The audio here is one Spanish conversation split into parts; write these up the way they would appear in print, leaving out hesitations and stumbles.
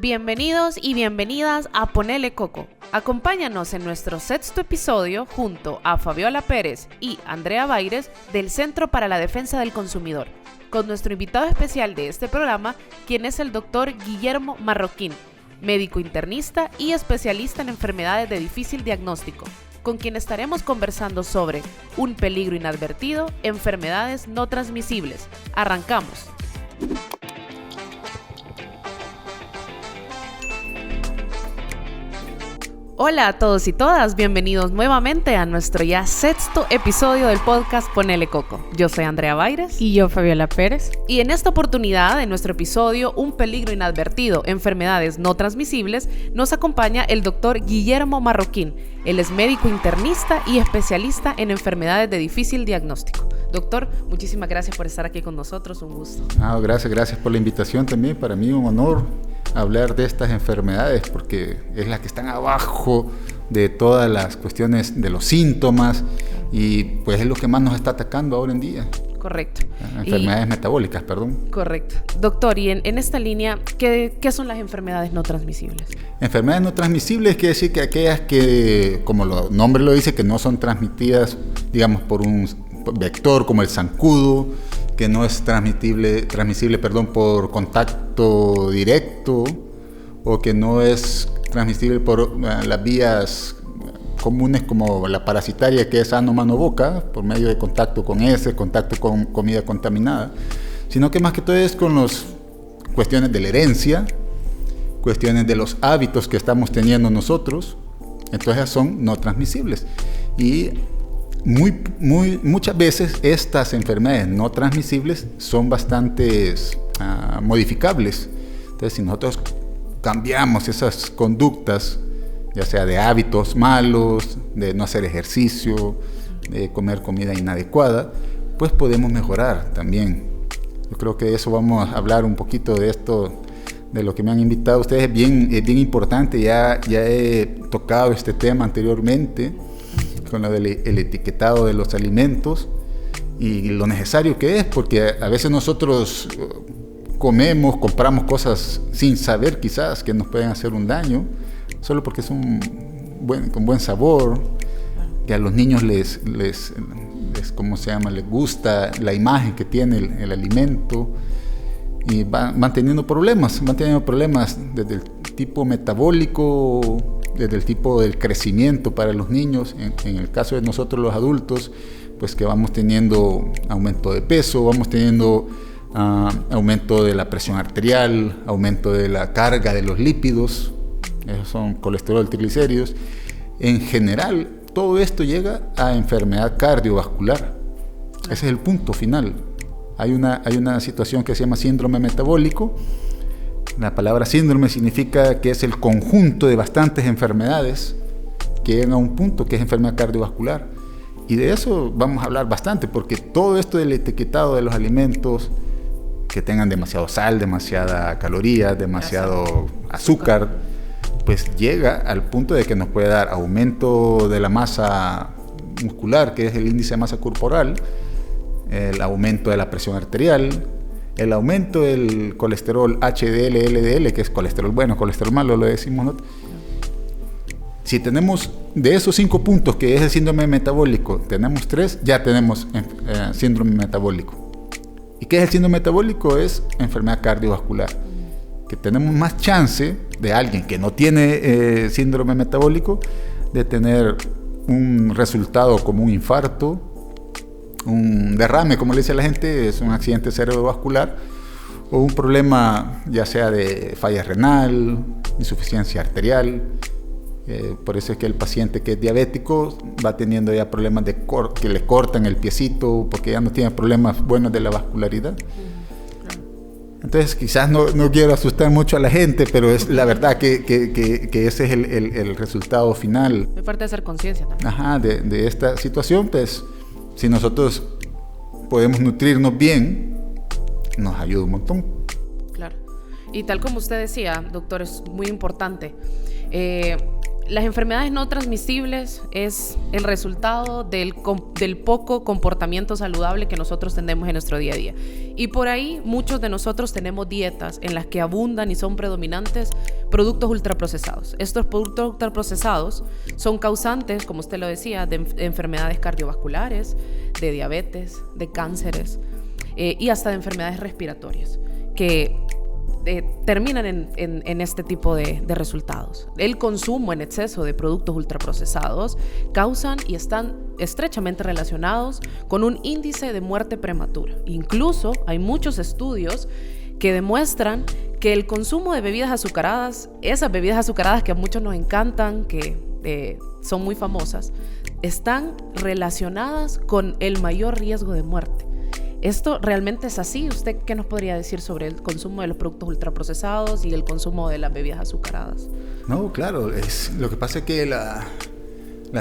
Bienvenidos y bienvenidas a Ponele Coco. Acompáñanos en nuestro sexto episodio junto a Fabiola Pérez y Andrea Baires del Centro para la Defensa del Consumidor, con nuestro invitado especial de este programa, quien es el doctor Guillermo Marroquín, médico internista y especialista en enfermedades de difícil diagnóstico, con quien estaremos conversando sobre un peligro inadvertido, enfermedades no transmisibles. Arrancamos. Hola a todos y todas, bienvenidos nuevamente a nuestro ya sexto episodio del podcast Ponele Coco. Yo soy Andrea Baires. Y yo, Fabiola Pérez. Y en esta oportunidad, en nuestro episodio Un peligro inadvertido, enfermedades no transmisibles, nos acompaña el doctor Guillermo Marroquín. Él es médico internista y especialista en enfermedades de difícil diagnóstico. Doctor, muchísimas gracias por estar aquí con nosotros, un gusto. Gracias por la invitación también, para mí un honor hablar de estas enfermedades porque es las que están abajo de todas las cuestiones de los síntomas y pues es lo que más nos está atacando ahora en día. Correcto. Enfermedades metabólicas, perdón. Correcto. Doctor, y en esta línea, ¿qué son las enfermedades no transmisibles? Enfermedades no transmisibles quiere decir que aquellas que, como el nombre lo dice, que no son transmitidas, digamos, por un vector como el zancudo, que no es transmisible por contacto directo o que no es transmisible por las vías comunes como la parasitaria, que es ano, mano, boca, por medio de contacto con heces, contacto con comida contaminada, sino que más que todo es con las cuestiones de la herencia, cuestiones de los hábitos que estamos teniendo nosotros. Entonces son no transmisibles y muchas veces estas enfermedades no transmisibles son bastante modificables. Entonces, si nosotros cambiamos esas conductas, ya sea de hábitos malos, de no hacer ejercicio, de comer comida inadecuada, pues podemos mejorar también. Yo creo que de eso vamos a hablar un poquito de esto, de lo que me han invitado ustedes. Es bien importante, ya he tocado este tema anteriormente, con lo del etiquetado de los alimentos y lo necesario que es, porque a veces nosotros compramos cosas sin saber quizás que nos pueden hacer un daño, solo porque son con buen sabor, que a los niños les gusta la imagen que tiene el alimento y van teniendo problemas desde el tipo metabólico, desde el tipo del crecimiento para los niños. En el caso de nosotros los adultos, pues que vamos teniendo aumento de peso, vamos teniendo aumento de la presión arterial, aumento de la carga de los lípidos, esos son colesterol, triglicéridos. En general, todo esto llega a enfermedad cardiovascular. Ese es el punto final. Hay una situación que se llama síndrome metabólico. La palabra síndrome significa que es el conjunto de bastantes enfermedades que llegan a un punto que es enfermedad cardiovascular. Y de eso vamos a hablar bastante, porque todo esto del etiquetado de los alimentos, que tengan demasiado sal, demasiada calorías, demasiado azúcar, pues llega al punto de que nos puede dar aumento de la masa muscular, que es el índice de masa corporal, el aumento de la presión arterial, el aumento del colesterol HDL, LDL, que es colesterol bueno, colesterol malo, lo decimos nosotros. Si tenemos de esos 5 puntos, que es el síndrome metabólico, tenemos 3, ya tenemos síndrome metabólico. ¿Y qué es el síndrome metabólico? Es enfermedad cardiovascular. Que tenemos más chance de alguien que no tiene síndrome metabólico de tener un resultado como un infarto, un derrame, como le dice la gente, es un accidente cerebrovascular, o un problema ya sea de falla renal, insuficiencia arterial. Por eso es que el paciente que es diabético va teniendo ya problemas que le cortan el piecito, porque ya no tiene problemas buenos de la vascularidad. Entonces quizás no quiero asustar mucho a la gente, pero es la verdad que ese es el resultado final. Es parte de hacer conciencia también. De esta situación, pues si nosotros podemos nutrirnos bien, nos ayuda un montón. Claro. Y tal como usted decía, doctor, es muy importante. Las enfermedades no transmisibles es el resultado del poco comportamiento saludable que nosotros tenemos en nuestro día a día. Y por ahí muchos de nosotros tenemos dietas en las que abundan y son predominantes productos ultraprocesados. Estos productos ultraprocesados son causantes, como usted lo decía, de enfermedades cardiovasculares, de diabetes, de cánceres y hasta de enfermedades respiratorias que terminan en este tipo de resultados. El consumo en exceso de productos ultraprocesados causan y están estrechamente relacionados con un índice de muerte prematura. Incluso hay muchos estudios que demuestran que el consumo de bebidas azucaradas, esas bebidas azucaradas que a muchos nos encantan, que son muy famosas, están relacionadas con el mayor riesgo de muerte. ¿Esto realmente es así? ¿Usted qué nos podría decir sobre el consumo de los productos ultraprocesados y el consumo de las bebidas azucaradas? No, claro, lo que pasa es que la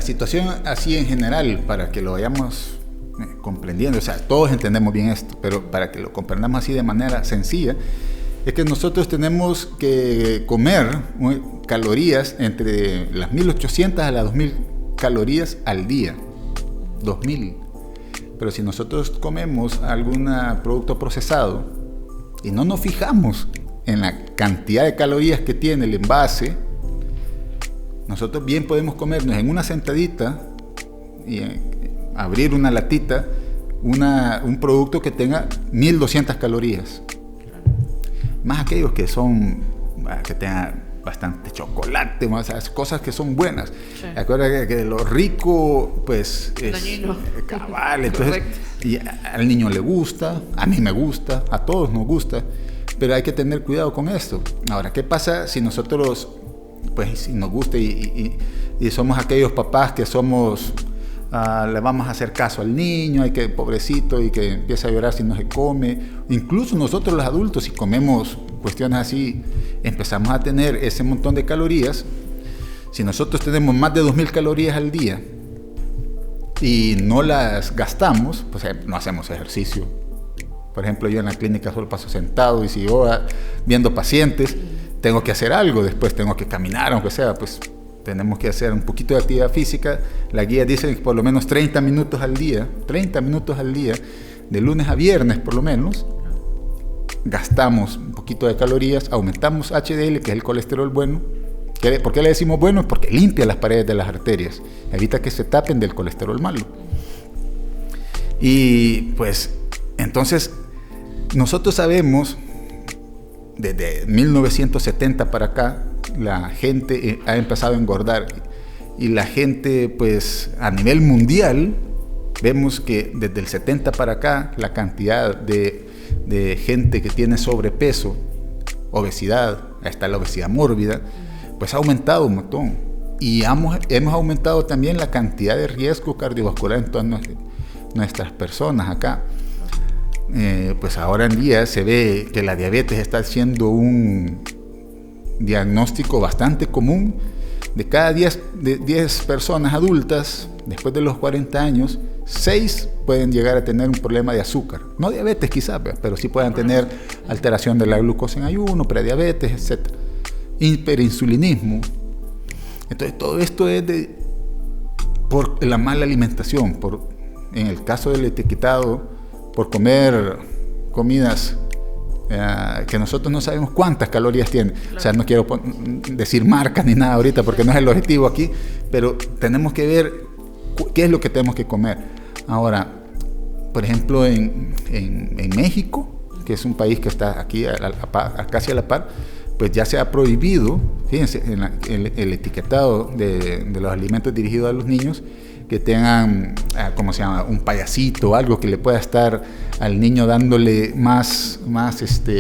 situación así en general, para que lo vayamos comprendiendo, o sea, todos entendemos bien esto, pero para que lo comprendamos así de manera sencilla, es que nosotros tenemos que comer calorías entre las 1800 a las 2000 calorías al día. 2000. Pero si nosotros comemos algún producto procesado y no nos fijamos en la cantidad de calorías que tiene el envase, nosotros bien podemos comernos en una sentadita y abrir una latita un producto que tenga 1200 calorías. Más aquellos que tengan bastante chocolate, más cosas que son buenas. Sí. Acuérdate que lo rico, pues, es cabal. Entonces, y al niño le gusta, a mí me gusta, a todos nos gusta, pero hay que tener cuidado con esto. Ahora, ¿qué pasa si nosotros, pues, si nos gusta y somos aquellos papás que somos, le vamos a hacer caso al niño, hay que, pobrecito, y que empieza a llorar si no se come? Incluso nosotros los adultos, si comemos cuestiones así, empezamos a tener ese montón de calorías. Si nosotros tenemos más de 2000 calorías al día y no las gastamos, pues no hacemos ejercicio. Por ejemplo, yo en la clínica solo paso sentado, y si yo viendo pacientes tengo que hacer algo, después tengo que caminar, aunque sea, pues tenemos que hacer un poquito de actividad física. La guía dice que por lo menos 30 minutos al día, de lunes a viernes por lo menos, gastamos un poquito de calorías, aumentamos HDL, que es el colesterol bueno. ¿Por qué le decimos bueno? Porque limpia las paredes de las arterias, evita que se tapen del colesterol malo. Y pues, entonces, nosotros sabemos, desde 1970 para acá, la gente ha empezado a engordar, y la gente, pues, a nivel mundial, vemos que desde el 70 para acá, la cantidad de gente que tiene sobrepeso, obesidad, hasta la obesidad mórbida, pues ha aumentado un montón. Y hemos aumentado también la cantidad de riesgo cardiovascular en todas nuestras personas acá. Pues ahora en día se ve que la diabetes está siendo un diagnóstico bastante común. De cada 10 personas adultas, después de los 40 años, 6 pueden llegar a tener un problema de azúcar. No diabetes quizás, pero sí pueden tener alteración de la glucosa en ayuno, prediabetes, etc. Hiperinsulinismo. Entonces todo esto es por la mala alimentación, en el caso del etiquetado, por comer comidas que nosotros no sabemos cuántas calorías tienen. Claro. O sea, no quiero decir marcas ni nada ahorita porque no es el objetivo aquí, pero tenemos que ver qué es lo que tenemos que comer. Ahora, por ejemplo, en México, que es un país que está aquí casi a la par, pues ya se ha prohibido, fíjense, el etiquetado de los alimentos dirigidos a los niños, que tengan, ¿cómo se llama?, un payasito o algo que le pueda estar al niño dándole más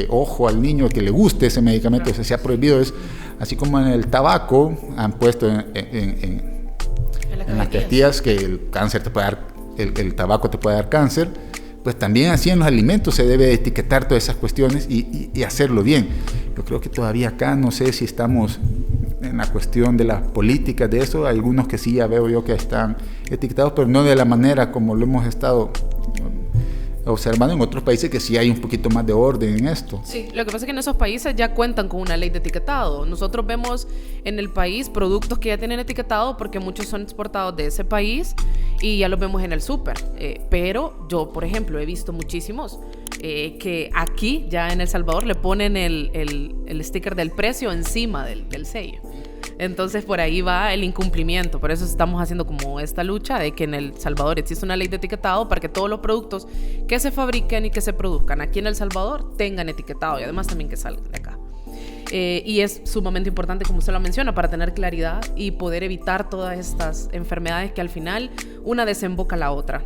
ojo al niño, que le guste ese medicamento. Claro. Se ha prohibido eso. Así como en el tabaco han puesto en las cajetillas que el cáncer te puede dar, el tabaco te puede dar cáncer, pues también así en los alimentos se debe etiquetar todas esas cuestiones y hacerlo bien. Yo creo que todavía acá no sé si estamos en la cuestión de las políticas de eso. Hay algunos que sí ya veo yo que están etiquetados, pero no de la manera como lo hemos estado observando en otros países que sí hay un poquito más de orden en esto. Sí, lo que pasa es que en esos países ya cuentan con una ley de etiquetado. Nosotros vemos en el país productos que ya tienen etiquetado porque muchos son exportados de ese país y ya los vemos en el súper. Pero yo, por ejemplo, he visto muchísimos que aquí, ya en El Salvador, le ponen el sticker del precio encima del sello. Entonces por ahí va el incumplimiento. Por eso estamos haciendo como esta lucha de que en El Salvador existe una ley de etiquetado para que todos los productos que se fabriquen y que se produzcan aquí en El Salvador tengan etiquetado y además también que salgan de acá. Y es sumamente importante, como usted lo menciona, para tener claridad y poder evitar todas estas enfermedades que al final una desemboca a la otra.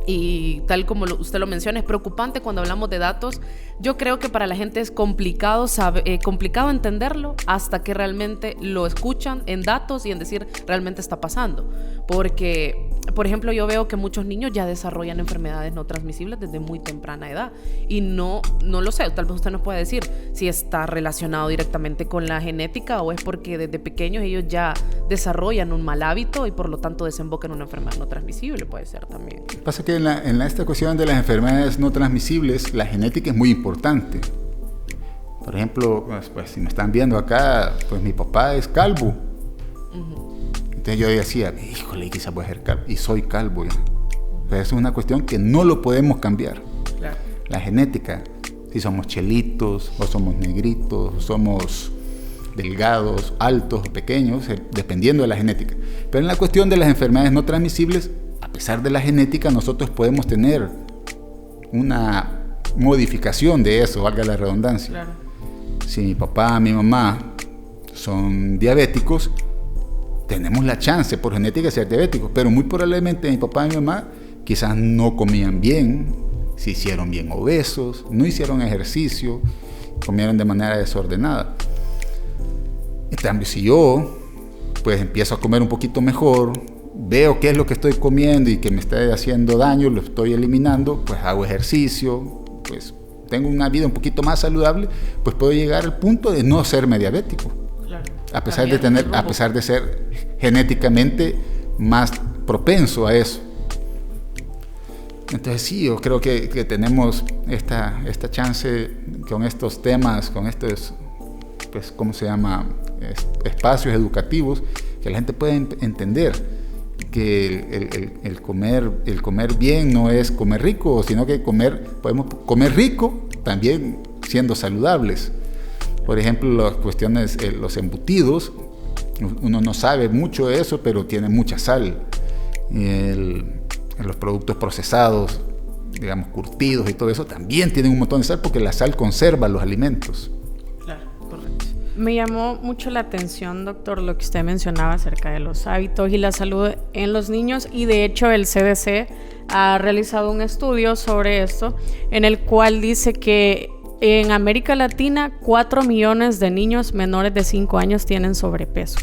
Y tal como usted lo menciona, es preocupante cuando hablamos de datos. Yo creo que para la gente es complicado entenderlo hasta que realmente lo escuchan en datos y en decir realmente está pasando. Porque, por ejemplo, yo veo que muchos niños ya desarrollan enfermedades no transmisibles desde muy temprana edad. Y no lo sé, tal vez usted nos pueda decir si está relacionado directamente con la genética o es porque desde pequeños ellos ya desarrollan un mal hábito y por lo tanto desembocan en una enfermedad no transmisible, puede ser también. Pasa que en esta cuestión de las enfermedades no transmisibles, la genética es muy importante. Por ejemplo, pues si me están viendo acá, pues mi papá es calvo. Entonces yo decía, híjole, quizás voy a ser calvo. Y soy calvo ya. Pero eso es una cuestión que no lo podemos cambiar. Claro. La genética, si somos chelitos, o somos negritos, o somos delgados, altos o pequeños, dependiendo de la genética. Pero en la cuestión de las enfermedades no transmisibles, a pesar de la genética, nosotros podemos tener una modificación de eso, valga la redundancia. Claro. Si mi papá, mi mamá son diabéticos, tenemos la chance por genética de ser diabéticos, pero muy probablemente mi papá y mi mamá quizás no comían bien, se hicieron bien obesos, no hicieron ejercicio, comieron de manera desordenada. En cambio, si yo pues empiezo a comer un poquito mejor, veo qué es lo que estoy comiendo y que me está haciendo daño, lo estoy eliminando, pues hago ejercicio, pues tengo una vida un poquito más saludable, pues puedo llegar al punto de no serme diabético. Claro. A pesar de ser genéticamente más propenso a eso. Entonces sí, yo creo que tenemos esta chance con estos temas, con estos, pues, ¿cómo se llama? Espacios educativos, que la gente puede entender que el comer bien no es comer rico, sino que podemos comer rico también siendo saludables. Por ejemplo, las cuestiones, los embutidos, uno no sabe mucho de eso, pero tiene mucha sal. Los productos procesados, digamos, curtidos y todo eso, también tienen un montón de sal porque la sal conserva los alimentos. Claro, correcto. Me llamó mucho la atención, doctor, lo que usted mencionaba acerca de los hábitos y la salud en los niños, y de hecho el CDC ha realizado un estudio sobre esto en el cual dice que en América Latina 4 millones de niños menores de 5 años tienen sobrepeso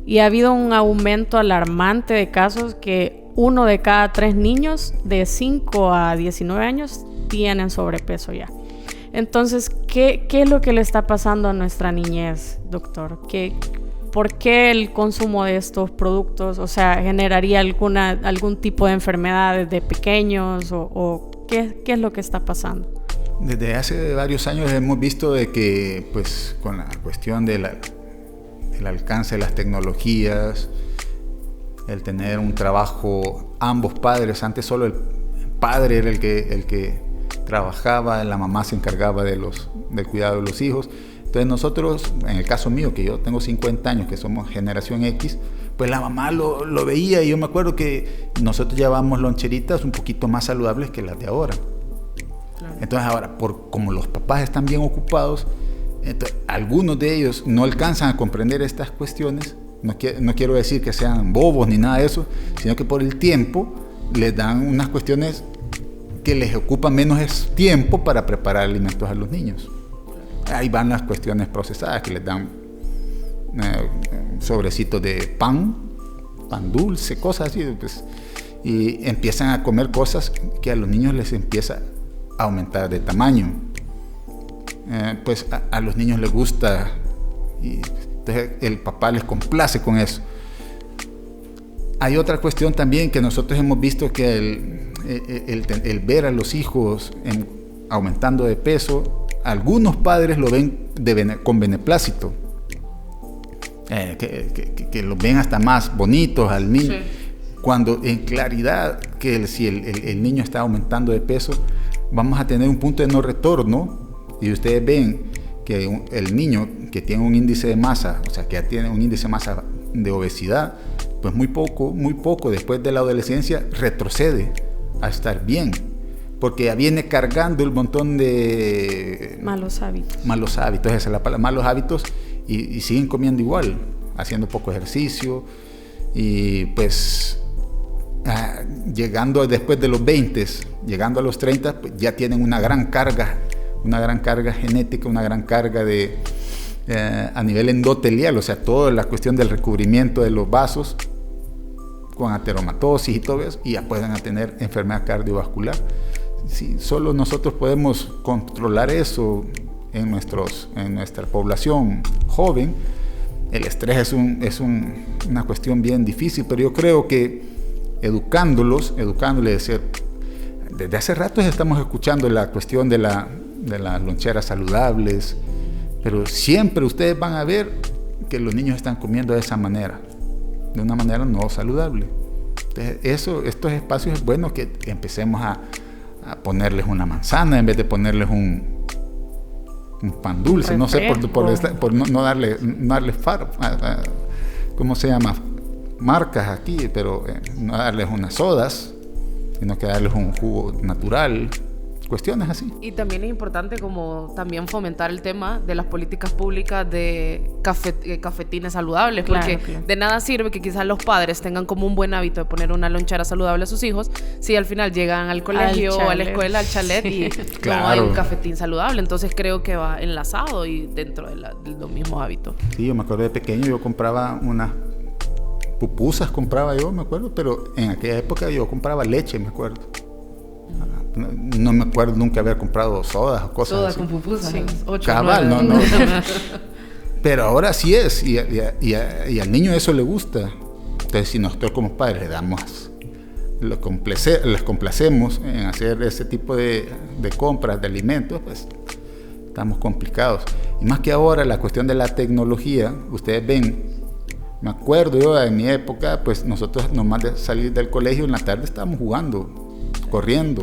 y ha habido un aumento alarmante de casos que 1 de cada 3 niños de 5 a 19 años tienen sobrepeso ya. Entonces, ¿qué es lo que le está pasando a nuestra niñez, doctor? ¿Por qué el consumo de estos productos, o sea, generaría algún tipo de enfermedad desde pequeños o qué es lo que está pasando? Desde hace varios años hemos visto de que, pues, con la cuestión del alcance de las tecnologías, el tener un trabajo, ambos padres, antes solo el padre era el que trabajaba, la mamá se encargaba del cuidado de los hijos. Entonces nosotros, en el caso mío, que yo tengo 50 años, que somos generación X, pues la mamá lo veía y yo me acuerdo que nosotros llevábamos loncheritas un poquito más saludables que las de ahora. Claro. Entonces ahora, como los papás están bien ocupados, entonces, algunos de ellos no alcanzan a comprender estas cuestiones. No quiero decir que sean bobos ni nada de eso, sino que por el tiempo les dan unas cuestiones que les ocupa menos tiempo para preparar alimentos a los niños. Ahí van las cuestiones procesadas, que les dan sobrecitos de pan dulce, cosas así, pues, y empiezan a comer cosas que a los niños les empieza a aumentar de tamaño. Pues a los niños les gusta, y entonces el papá les complace con eso. Hay otra cuestión también que nosotros hemos visto, que el ver a los hijos aumentando de peso, algunos padres lo ven con beneplácito, que los ven hasta más bonitos al niño, sí. Cuando en claridad que si el niño está aumentando de peso, vamos a tener un punto de no retorno, y ustedes ven que el niño que tiene un índice de masa, o sea, que tiene un índice de masa de obesidad, pues muy poco después de la adolescencia retrocede a estar bien, porque ya viene cargando el montón de malos hábitos, esa es la palabra, malos hábitos, y siguen comiendo igual, haciendo poco ejercicio, y pues llegando después de los 20, llegando a los 30, pues ya tienen una gran carga genética, una gran carga a nivel endotelial, o sea, toda la cuestión del recubrimiento de los vasos con ateromatosis y todo eso, y ya pueden tener enfermedad cardiovascular. Sí, solo nosotros podemos controlar eso en nuestra población joven. El estrés es una cuestión bien difícil, pero yo creo que educándoles, desde hace rato estamos escuchando la cuestión de las loncheras saludables, pero siempre ustedes van a ver que los niños están comiendo de esa manera, de una manera no saludable. Entonces, estos espacios es bueno que empecemos a ponerles una manzana en vez de ponerles un pan dulce, no sé, por no darle ¿cómo se llama? Marcas aquí, pero no darles unas sodas, sino que darles un jugo natural, cuestiones así. Y también es importante como también fomentar el tema de las políticas públicas de cafetines saludables, porque claro. De nada sirve que quizás los padres tengan como un buen hábito de poner una lonchera saludable a sus hijos si al final llegan al colegio o a la escuela, al chalet, y claro. No hay un cafetín saludable. Entonces creo que va enlazado y dentro de los mismos hábitos. Sí, yo me acuerdo de pequeño, yo compraba unas pupusas, me acuerdo, pero en aquella época yo compraba leche, me acuerdo. No me acuerdo nunca haber comprado sodas o cosas sodas así. Con pupusas, sí. 8, cabal, 9. No. Pero ahora sí es, y al niño eso le gusta. Entonces, si nosotros como padres les complacemos en hacer ese tipo de compras de alimentos, pues estamos complicados. Y más que ahora, la cuestión de la tecnología, ustedes ven, me acuerdo yo en mi época, pues nosotros nomás de salir del colegio en la tarde estábamos jugando, corriendo.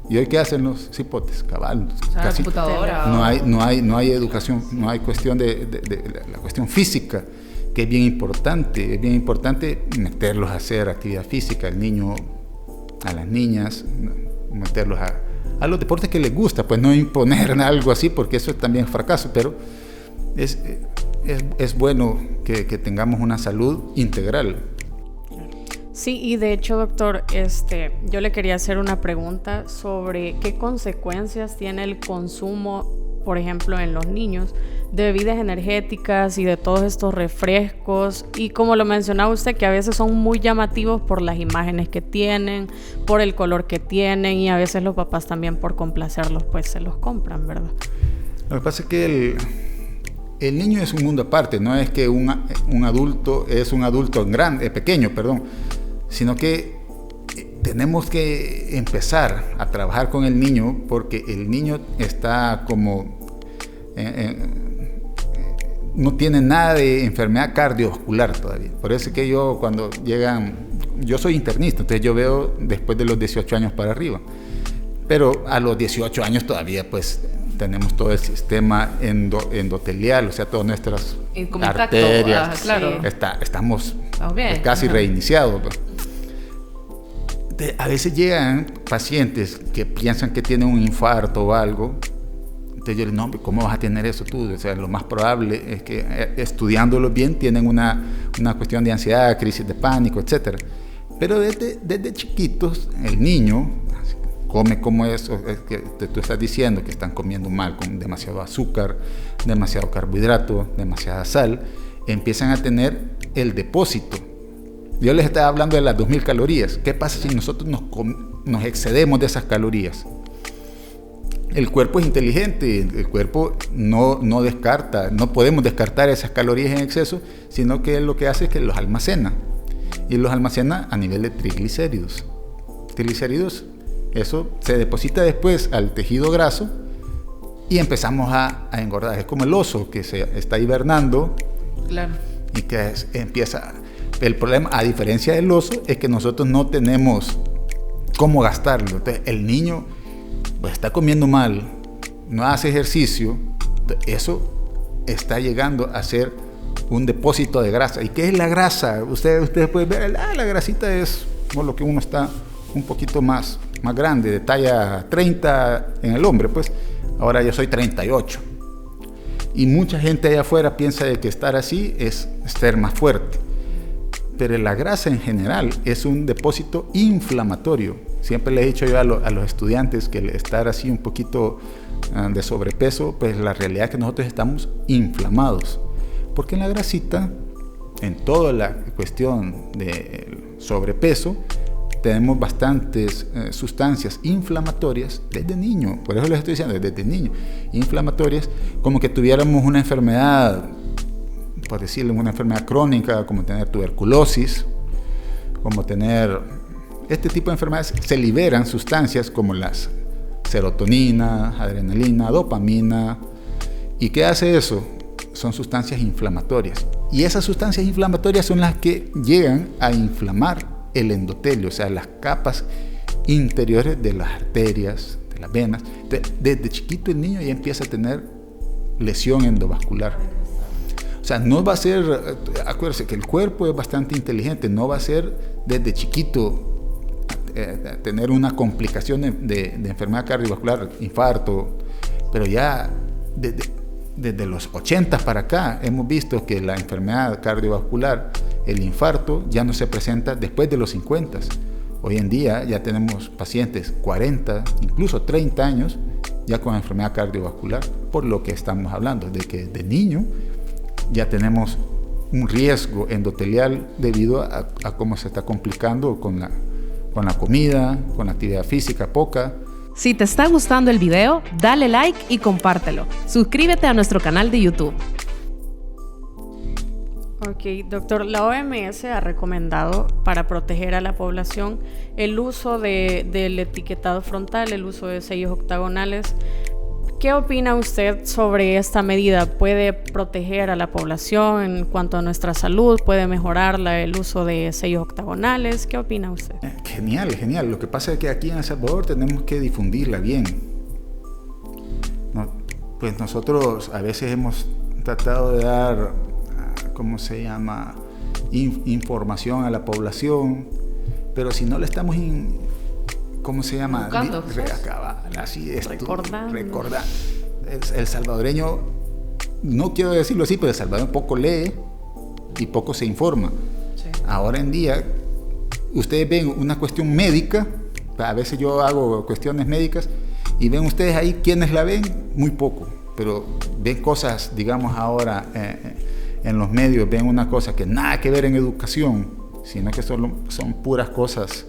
¿Y hoy qué hacen los cipotes? Cabal. O sea, casi computadora. No hay educación, no hay cuestión de la cuestión física, que es bien importante. Es bien importante meterlos a hacer actividad física, al niño, a las niñas, meterlos a los deportes que les gusta, pues no imponer algo así, porque eso también es fracaso, pero es bueno que tengamos una salud integral. Sí, y de hecho, doctor, yo le quería hacer una pregunta sobre qué consecuencias tiene el consumo, por ejemplo, en los niños, de bebidas energéticas y de todos estos refrescos, y como lo mencionaba usted, que a veces son muy llamativos por las imágenes que tienen, por el color que tienen, y a veces los papás también por complacerlos, pues se los compran, ¿verdad? Lo que pasa es que el niño es un mundo aparte, no es que un adulto es un adulto pequeño, sino que tenemos que empezar a trabajar con el niño, porque el niño está como no tiene nada de enfermedad cardiovascular todavía. Por eso es que cuando llegan, yo soy internista, entonces yo veo después de los 18 años para arriba, pero a los 18 años todavía pues tenemos todo el sistema endotelial, o sea, todas nuestras arterias, claro. Estamos casi reiniciados. A veces llegan pacientes que piensan que tienen un infarto o algo, entonces yo les digo, no, ¿cómo vas a tener eso tú? O sea, lo más probable es que estudiándolo bien tienen una cuestión de ansiedad, crisis de pánico, etc. Pero desde chiquitos, el niño come como eso, es que tú estás diciendo que están comiendo mal, con demasiado azúcar, demasiado carbohidrato, demasiada sal, empiezan a tener el depósito. Yo les estaba hablando de las 2000 calorías. ¿Qué pasa si nosotros nos excedemos de esas calorías? El cuerpo es inteligente, el cuerpo no descarta, no podemos descartar esas calorías en exceso, sino que lo que hace es que los almacena. y los almacena a nivel de triglicéridos. Triglicéridos, eso se deposita después al tejido graso y empezamos a engordar. Es como el oso que se está hibernando. Claro. Y que empieza. El problema, a diferencia del oso, es que nosotros no tenemos cómo gastarlo. Entonces, el niño pues, está comiendo mal, no hace ejercicio, eso está llegando a ser un depósito de grasa. ¿Y qué es la grasa? Ustedes pueden ver, la grasita es por lo que uno está un poquito más grande, de talla 30 en el hombre, pues ahora yo soy 38. Y mucha gente allá afuera piensa de que estar así es ser más fuerte. Pero la grasa en general es un depósito inflamatorio. Siempre le he dicho yo a los estudiantes que el estar así un poquito de sobrepeso, pues la realidad es que nosotros estamos inflamados. Porque en la grasita, en toda la cuestión de sobrepeso, tenemos bastantes sustancias inflamatorias desde niño. Por eso les estoy diciendo, desde niño. Inflamatorias, como que tuviéramos una enfermedad, por decirlo, una enfermedad crónica, como tener tuberculosis, como tener este tipo de enfermedades. Se liberan sustancias como las serotonina, adrenalina, dopamina. ¿Y qué hace eso? Son sustancias inflamatorias. Y esas sustancias inflamatorias son las que llegan a inflamar el endotelio, o sea, las capas interiores de las arterias, de las venas. Entonces, desde chiquito el niño ya empieza a tener lesión endovascular. O sea, no va a ser, acuérdense que el cuerpo es bastante inteligente, no va a ser desde chiquito tener una complicación de enfermedad cardiovascular, infarto, pero ya desde los 80 para acá hemos visto que la enfermedad cardiovascular, el infarto, ya no se presenta después de los 50. Hoy en día ya tenemos pacientes 40, incluso 30 años ya con enfermedad cardiovascular, por lo que estamos hablando, de que de niño ya tenemos un riesgo endotelial debido a cómo se está complicando con la comida, con la actividad física poca. Si te está gustando el video, dale like y compártelo. Suscríbete a nuestro canal de YouTube. Ok, doctor, la OMS ha recomendado para proteger a la población el uso del etiquetado frontal, el uso de sellos octagonales. ¿Qué opina usted sobre esta medida? ¿Puede proteger a la población en cuanto a nuestra salud? ¿Puede mejorarla el uso de sellos octagonales? ¿Qué opina usted? Genial, genial. Lo que pasa es que aquí en El Salvador tenemos que difundirla bien. Pues nosotros a veces hemos tratado de dar, ¿cómo se llama?, información a la población, pero si no le estamos ¿cómo se llama? Recordar. El salvadoreño, no quiero decirlo así, pero el salvadoreño poco lee y poco se informa. Sí. Ahora en día, ustedes ven una cuestión médica, a veces yo hago cuestiones médicas, y ven ustedes ahí, ¿quiénes la ven? Muy poco, pero ven cosas, digamos ahora, en los medios, ven una cosa que nada que ver en educación, sino que son puras cosas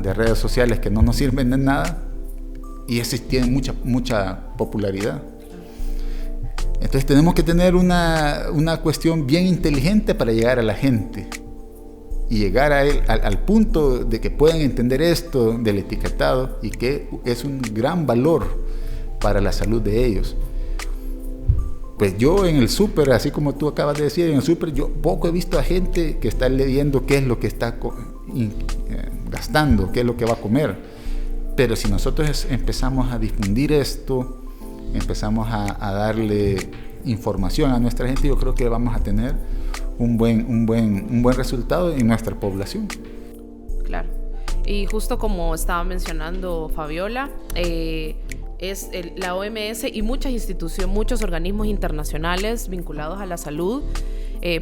de redes sociales que no nos sirven de nada, y ese tiene mucha popularidad. Entonces tenemos que tener una cuestión bien inteligente para llegar a la gente y llegar a él al punto de que puedan entender esto del etiquetado y que es un gran valor para la salud de ellos. Pues yo en el súper, así como tú acabas de decir, en el súper yo poco he visto a gente que está leyendo qué es lo que está gastando, qué es lo que va a comer. Pero si nosotros empezamos a difundir esto, empezamos a darle información a nuestra gente, yo creo que vamos a tener un buen resultado en nuestra población. Claro. Y justo como estaba mencionando Fabiola, la OMS y muchas instituciones, muchos organismos internacionales vinculados a la salud,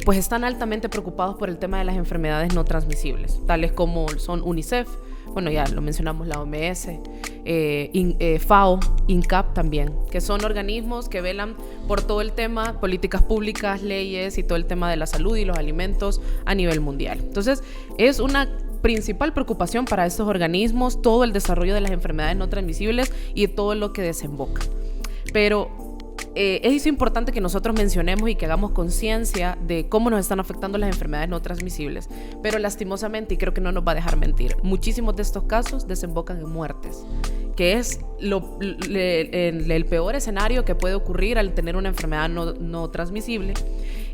pues están altamente preocupados por el tema de las enfermedades no transmisibles, tales como son UNICEF, bueno, ya lo mencionamos, la OMS, FAO, INCAP también, que son organismos que velan por todo el tema, políticas públicas, leyes y todo el tema de la salud y los alimentos a nivel mundial. Entonces, es una principal preocupación para estos organismos todo el desarrollo de las enfermedades no transmisibles y todo lo que desemboca. Pero es importante que nosotros mencionemos y que hagamos conciencia de cómo nos están afectando las enfermedades no transmisibles, pero lastimosamente, y creo que no nos va a dejar mentir, muchísimos de estos casos desembocan en muertes, que es el peor escenario que puede ocurrir al tener una enfermedad no transmisible.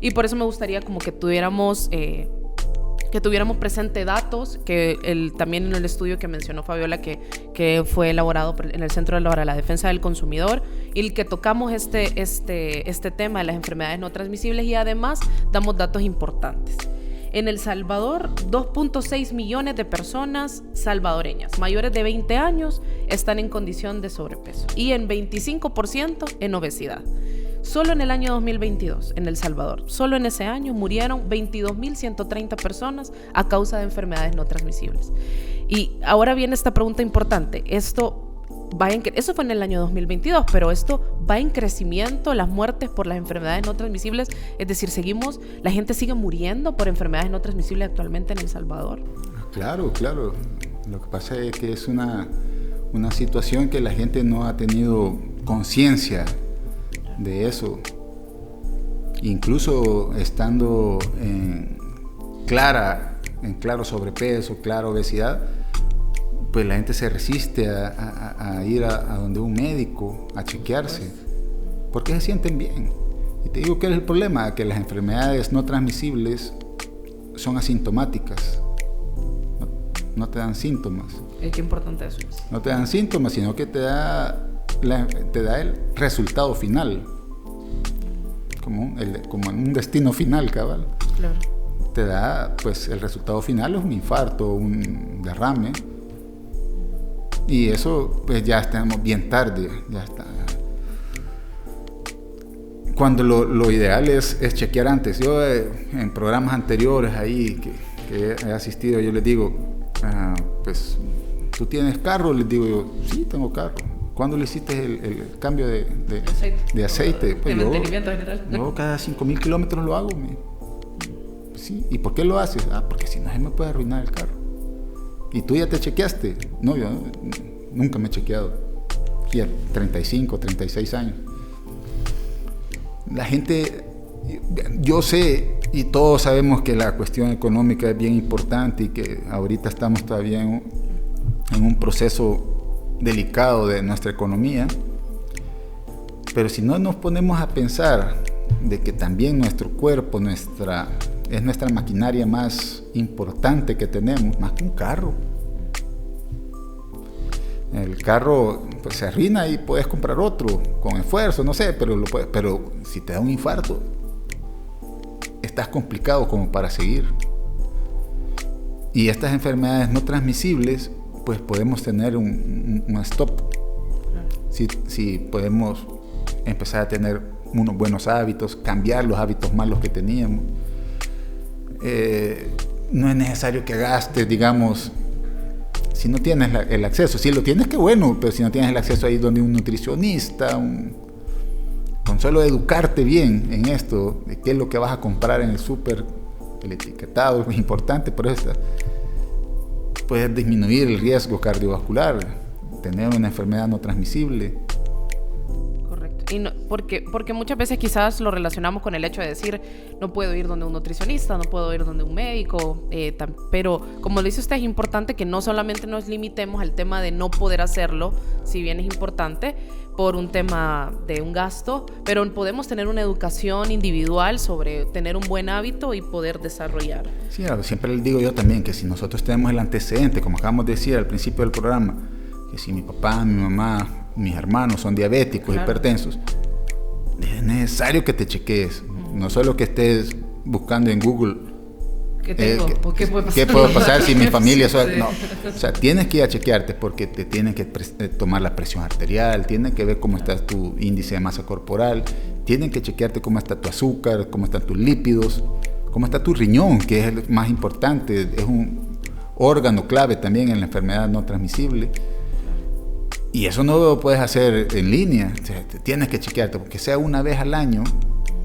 Y por eso me gustaría como que tuviéramos presente datos que también en el estudio que mencionó Fabiola, que fue elaborado en el Centro para la Defensa del Consumidor, y el que tocamos este tema de las enfermedades no transmisibles, y además damos datos importantes. En El Salvador, 2.6 millones de personas salvadoreñas mayores de 20 años están en condición de sobrepeso y en 25% en obesidad. Solo en el año 2022, en El Salvador, solo en ese año murieron 22.130 personas a causa de enfermedades no transmisibles. Y ahora viene esta pregunta importante. Eso fue en el año 2022, pero esto va en crecimiento, las muertes por las enfermedades no transmisibles. Es decir, la gente sigue muriendo por enfermedades no transmisibles actualmente en El Salvador. Claro. Lo que pasa es que es una situación que la gente no ha tenido conciencia de eso. Incluso estando en claro sobrepeso, clara obesidad, pues la gente se resiste a ir a donde un médico a chequearse, porque se sienten bien. Y te digo que es el problema, que las enfermedades no transmisibles son asintomáticas, no te dan síntomas. Qué importante eso es. No te dan síntomas, sino que te da el resultado final, como en un destino final, cabal. Claro. Te da, pues, el resultado final es un infarto, un derrame. Y eso, pues, ya estamos bien tarde, ya está. Cuando lo ideal es chequear antes. Yo en programas anteriores ahí que he asistido, yo les digo, pues, ¿tú tienes carro? Les digo yo, sí, tengo carro. ¿Cuándo le hiciste el cambio de aceite? Pues de mantenimiento general. Yo cada 5,000 kilómetros lo hago. Sí. ¿Y por qué lo haces? Porque si no se me puede arruinar el carro. ¿Y tú ya te chequeaste? No, yo nunca me he chequeado. Ya 35, 36 años. La gente, yo sé, y todos sabemos que la cuestión económica es bien importante y que ahorita estamos todavía en un proceso delicado de nuestra economía, pero si no nos ponemos a pensar de que también nuestro cuerpo es nuestra maquinaria más importante que tenemos, más que un carro. El carro, pues, se arruina y puedes comprar otro con esfuerzo, no sé, pero si te da un infarto, estás complicado como para seguir. Y estas enfermedades no transmisibles, pues podemos tener un stop. Si podemos empezar a tener unos buenos hábitos, cambiar los hábitos malos que teníamos. No es necesario que gastes, digamos, si no tienes el acceso. Si lo tienes, qué bueno, pero si no tienes el acceso ahí donde un nutricionista, con solo educarte bien en esto, de qué es lo que vas a comprar en el súper, el etiquetado es importante, por eso puedes disminuir el riesgo cardiovascular, tener una enfermedad no transmisible. Y no, porque muchas veces quizás lo relacionamos con el hecho de decir, no puedo ir donde un nutricionista, no puedo ir donde un médico, pero como dice usted, es importante que no solamente nos limitemos al tema de no poder hacerlo, si bien es importante, por un tema de un gasto, pero podemos tener una educación individual sobre tener un buen hábito y poder desarrollar. Sí, siempre les digo yo también que si nosotros tenemos el antecedente, como acabamos de decir al principio del programa, que si mi papá, mi mamá, mis hermanos son diabéticos, claro, hipertensos, es necesario que te chequees. No solo que estés buscando en Google ¿qué puedo pasar si mi familia no, o sea, tienes que ir a chequearte porque te tienen que tomar la presión arterial, tienen que ver cómo está tu índice de masa corporal, tienen que chequearte cómo está tu azúcar, cómo están tus lípidos, cómo está tu riñón, que es el más importante, es un órgano clave también en la enfermedad no transmisible. Y eso no lo puedes hacer en línea, o sea, tienes que chequearte, porque sea una vez al año,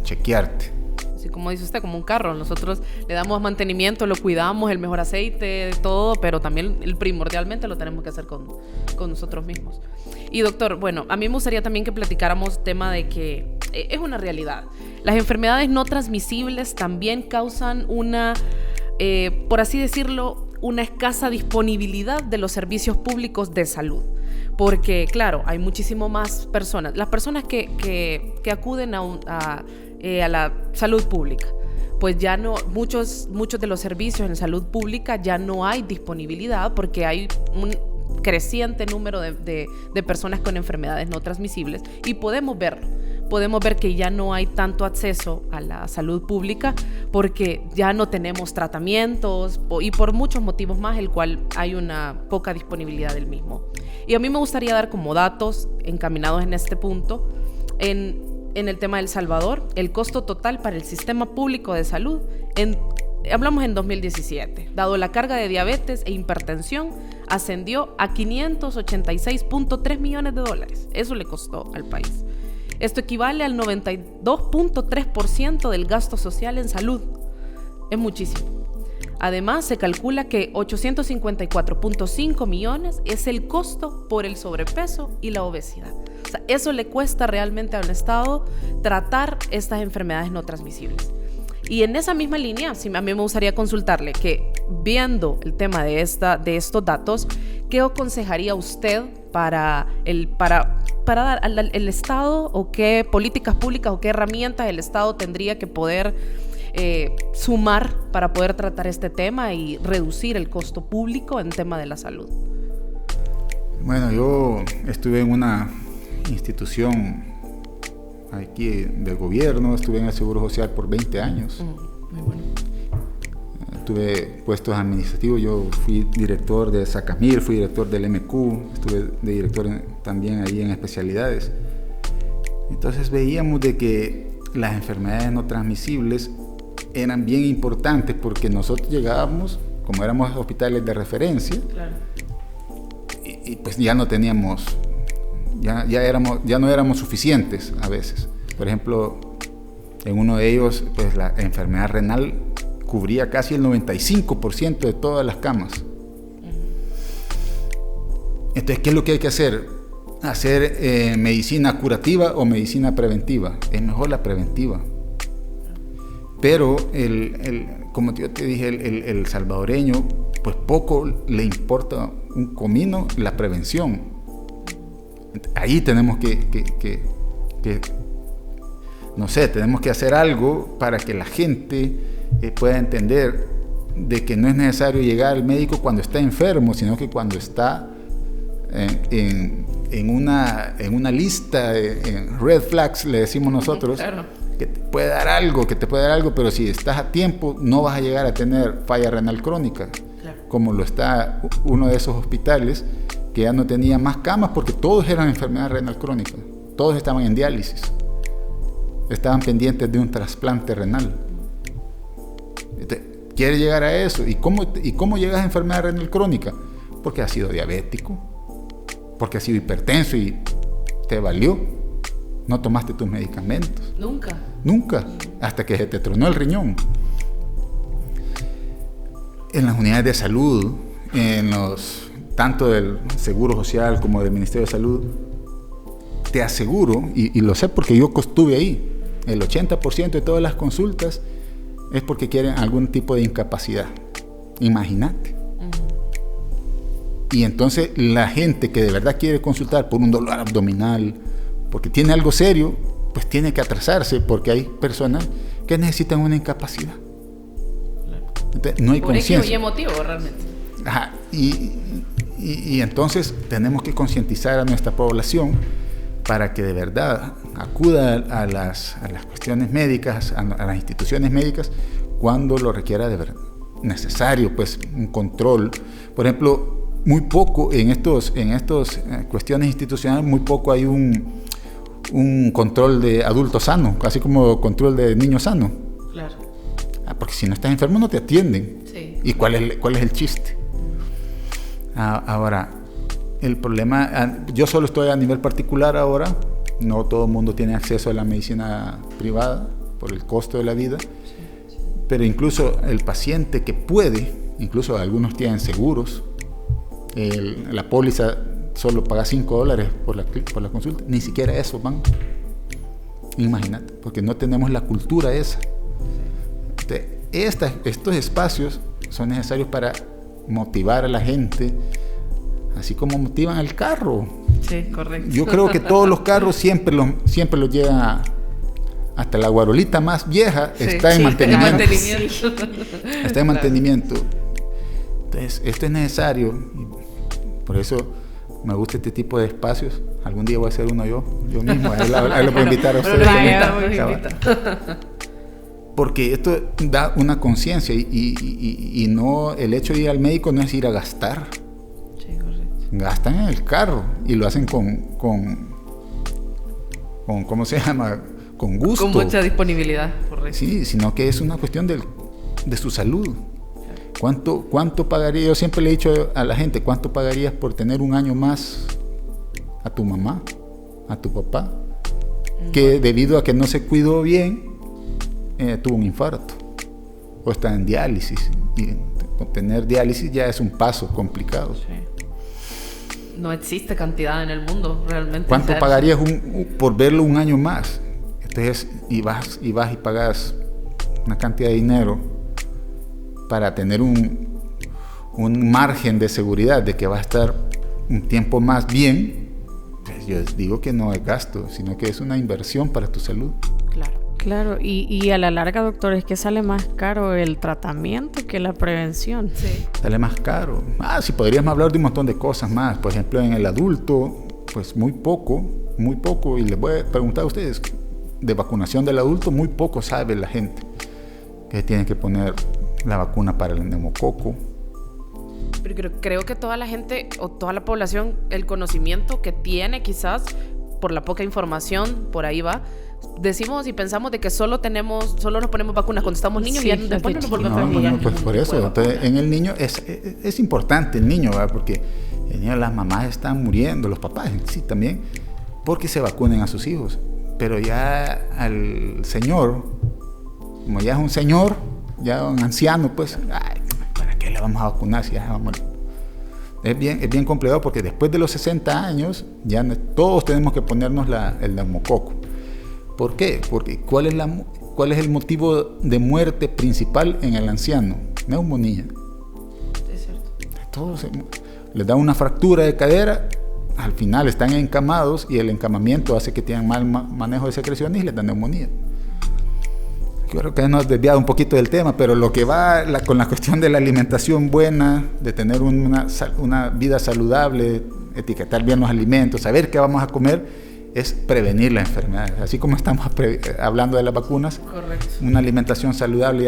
chequearte. Así como dice usted, como un carro, nosotros le damos mantenimiento, lo cuidamos, el mejor aceite, todo, pero también primordialmente lo tenemos que hacer con nosotros mismos. Y doctor, bueno, a mí me gustaría también que platicáramos tema de que es una realidad. Las enfermedades no transmisibles también causan una, por así decirlo, una escasa disponibilidad de los servicios públicos de salud. Porque, claro, hay muchísimo más personas. Las personas que acuden a la salud pública, pues ya no, muchos de los servicios en salud pública ya no hay disponibilidad porque hay un creciente número de personas con enfermedades no transmisibles y podemos ver que ya no hay tanto acceso a la salud pública porque ya no tenemos tratamientos y por muchos motivos más, el cual hay una poca disponibilidad del mismo. Y a mí me gustaría dar como datos encaminados en este punto. En el tema de El Salvador, el costo total para el sistema público de salud, hablamos en 2017, dado la carga de diabetes e hipertensión, ascendió a $586.3 millones. Eso le costó al país. Esto equivale al 92.3% del gasto social en salud. Es muchísimo. Además, se calcula que 854.5 millones es el costo por el sobrepeso y la obesidad. O sea, eso le cuesta realmente al Estado tratar estas enfermedades no transmisibles. Y en esa misma línea, sí, a mí me gustaría consultarle que, viendo el tema de estos datos, ¿qué aconsejaría usted para dar al Estado, o qué políticas públicas o qué herramientas el Estado tendría que poder sumar para poder tratar este tema y reducir el costo público en tema de la salud? Bueno, yo estuve en una institución aquí del gobierno, estuve en el Seguro Social por 20 años. Muy bueno. Tuve puestos administrativos, yo fui director de Sacamil, fui director del MQ, estuve de director también ahí en especialidades. Entonces veíamos de que las enfermedades no transmisibles eran bien importantes porque nosotros llegábamos, como éramos hospitales de referencia, claro, y pues ya no teníamos, ya no éramos suficientes a veces. Por ejemplo, en uno de ellos, pues la enfermedad renal cubría casi el 95% de todas las camas. Entonces, ¿qué es lo que hay que hacer? Hacer medicina curativa o medicina preventiva. Es mejor la preventiva. Pero, como yo te dije, el salvadoreño, pues poco le importa un comino la prevención. Ahí tenemos que no sé, tenemos que hacer algo para que la gente pueda entender de que no es necesario llegar al médico cuando está enfermo, sino que cuando está en una lista, en red flags, le decimos nosotros, claro, que te puede dar algo, pero si estás a tiempo no vas a llegar a tener falla renal crónica, claro, como lo está uno de esos hospitales que ya no tenía más camas porque todos eran enfermedad renal crónica, todos estaban en diálisis, estaban pendientes de un trasplante renal. ¿Quiere llegar a eso? ¿Y cómo llegas a enfermedad renal crónica? Porque has sido diabético, porque has sido hipertenso y te valió. No tomaste tus medicamentos. Nunca, hasta que se te tronó el riñón. En las unidades de salud, tanto del Seguro Social como del Ministerio de Salud, te aseguro, y lo sé porque yo estuve ahí, el 80% de todas las consultas es porque quieren algún tipo de incapacidad. Imagínate. Y entonces la gente que de verdad quiere consultar por un dolor abdominal, porque tiene algo serio, pues tiene que atrasarse, porque hay personas que necesitan una incapacidad. Entonces, no hay conciencia. Y emotivo realmente. Ajá. Y entonces tenemos que concientizar a nuestra población para que de verdad acuda a las cuestiones médicas, a las instituciones médicas, cuando lo requiera de verdad necesario, pues un control. Por ejemplo, muy poco en estos cuestiones institucionales, muy poco hay un control de adulto sano, así como control de niño sano. Claro. Porque si no estás enfermo no te atienden. Sí. ¿Y cuál es el chiste? Ahora, el problema, yo solo estoy a nivel particular ahora, no todo el mundo tiene acceso a la medicina privada por el costo de la vida, pero incluso el paciente que puede, incluso algunos tienen seguros, la póliza solo paga $5 por la consulta, ni siquiera eso van. Imagínate, porque no tenemos la cultura esa. Estos espacios son necesarios para motivar a la gente, así como motivan al carro. Sí, correcto. Yo creo que todos los carros siempre los llegan hasta la guarolita más vieja, está en mantenimiento. Está en mantenimiento. Entonces, esto es necesario. Y por eso me gusta este tipo de espacios. Algún día voy a hacer uno yo mismo. Ahí lo voy a invitar a ustedes. Porque esto da una conciencia y no, el hecho de ir al médico no es ir a gastar. Sí, correcto. Gastan en el carro y lo hacen con ¿cómo se llama? Con gusto. Con mucha disponibilidad, correcto. Sí, sino que es una cuestión de su salud. ¿Cuánto pagaría? Yo siempre le he dicho a la gente, ¿cuánto pagarías por tener un año más a tu mamá, a tu papá? Que debido a que no se cuidó bien, tuvo un infarto o está en diálisis. Y tener diálisis ya es un paso complicado. Sí. No existe cantidad en el mundo realmente. ¿Cuánto pagarías por verlo un año más? Entonces, y vas y pagas una cantidad de dinero para tener un margen de seguridad de que va a estar un tiempo más bien. Pues yo digo que no es gasto, sino que es una inversión para tu salud. Claro, y a la larga, doctor, es que sale más caro el tratamiento que la prevención. Sí. Sale más caro. Sí, podríamos hablar de un montón de cosas más. Por ejemplo, en el adulto, pues muy poco, y les voy a preguntar a ustedes, de vacunación del adulto, muy poco sabe la gente que tienen que poner la vacuna para el neumococo. Pero creo que toda la gente o toda la población, el conocimiento que tiene quizás por la poca información, por ahí va, decimos y pensamos de que solo nos ponemos vacunas cuando estamos niños, y después no nos volvemos a vacunar. No, pues por eso. Entonces, en el niño es importante el niño, ¿verdad? Porque el niño, las mamás están muriendo, los papás sí también, porque se vacunen a sus hijos. Pero ya al señor, como ya es un señor, ya un anciano, pues, ¿para qué le vamos a vacunar si ya va a morir? Es bien complicado, porque después de los 60 años ya todos tenemos que ponernos el neumococo. ¿Por qué? Porque ¿cuál es el motivo de muerte principal en el anciano? Neumonía. Es cierto. Todos les da una fractura de cadera, al final están encamados y el encamamiento hace que tengan mal manejo de secreciones y les da neumonía. Creo que nos desviado un poquito del tema, pero lo que va con la cuestión de la alimentación buena, de tener una vida saludable, etiquetar bien los alimentos, saber qué vamos a comer, es prevenir las enfermedades. Así como estamos hablando de las vacunas, correcto, una alimentación saludable y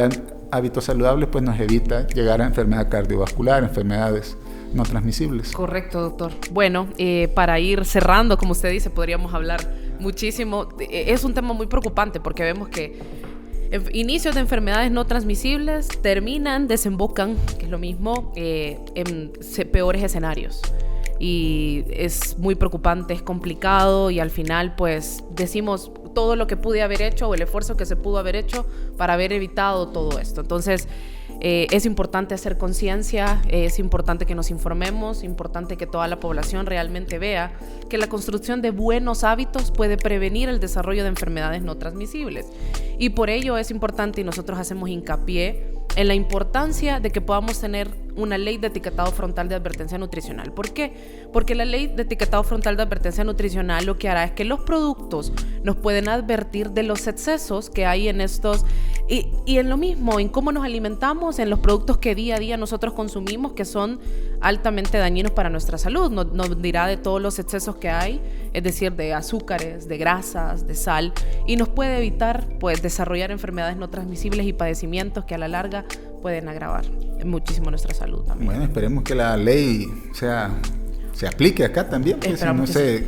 hábitos saludables pues nos evita llegar a enfermedad cardiovascular, enfermedades no transmisibles. Correcto, doctor. Bueno, para ir cerrando, como usted dice, podríamos hablar muchísimo. Es un tema muy preocupante porque vemos que inicios de enfermedades no transmisibles desembocan, que es lo mismo, en peores escenarios. Y es muy preocupante, es complicado, y al final pues decimos todo lo que pude haber hecho o el esfuerzo que se pudo haber hecho para haber evitado todo esto. Entonces es importante hacer conciencia, es importante que nos informemos, importante que toda la población realmente vea que la construcción de buenos hábitos puede prevenir el desarrollo de enfermedades no transmisibles. Y por ello es importante, y nosotros hacemos hincapié en la importancia de que podamos tener una ley de etiquetado frontal de advertencia nutricional. ¿Por qué? Porque la ley de etiquetado frontal de advertencia nutricional lo que hará es que los productos nos pueden advertir de los excesos que hay en estos, y en lo mismo, en cómo nos alimentamos, en los productos que día a día nosotros consumimos, que son altamente dañinos para nuestra salud. Nos dirá de todos los excesos que hay, es decir, de azúcares, de grasas, de sal, y nos puede evitar pues desarrollar enfermedades no transmisibles y padecimientos que a la larga pueden agravar muchísimo nuestra salud también. Bueno, esperemos que la ley se aplique acá también, pues,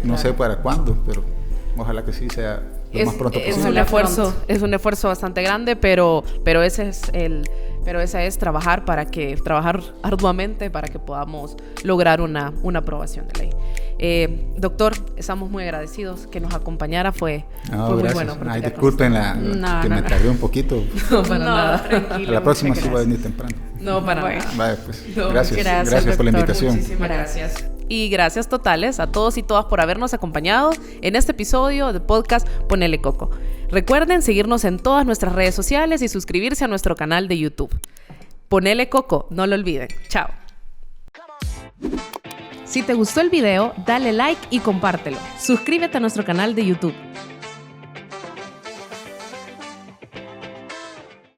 no sé para cuándo, pero ojalá que sí sea lo más pronto posible. Es un esfuerzo bastante grande, pero esa es trabajar arduamente para que podamos lograr una aprobación de ley. Doctor, estamos muy agradecidos que nos acompañara, fue muy bueno. Disculpen que me tardé un poquito. No, para nada. A la próxima sí voy a venir temprano. No, para nada. Vale, pues, gracias por la invitación. Muchísimas gracias. Y gracias totales a todos y todas por habernos acompañado en este episodio de podcast Ponele Coco. Recuerden seguirnos en todas nuestras redes sociales y suscribirse a nuestro canal de YouTube. Ponele Coco, no lo olviden. Chao. Si te gustó el video, dale like y compártelo. Suscríbete a nuestro canal de YouTube.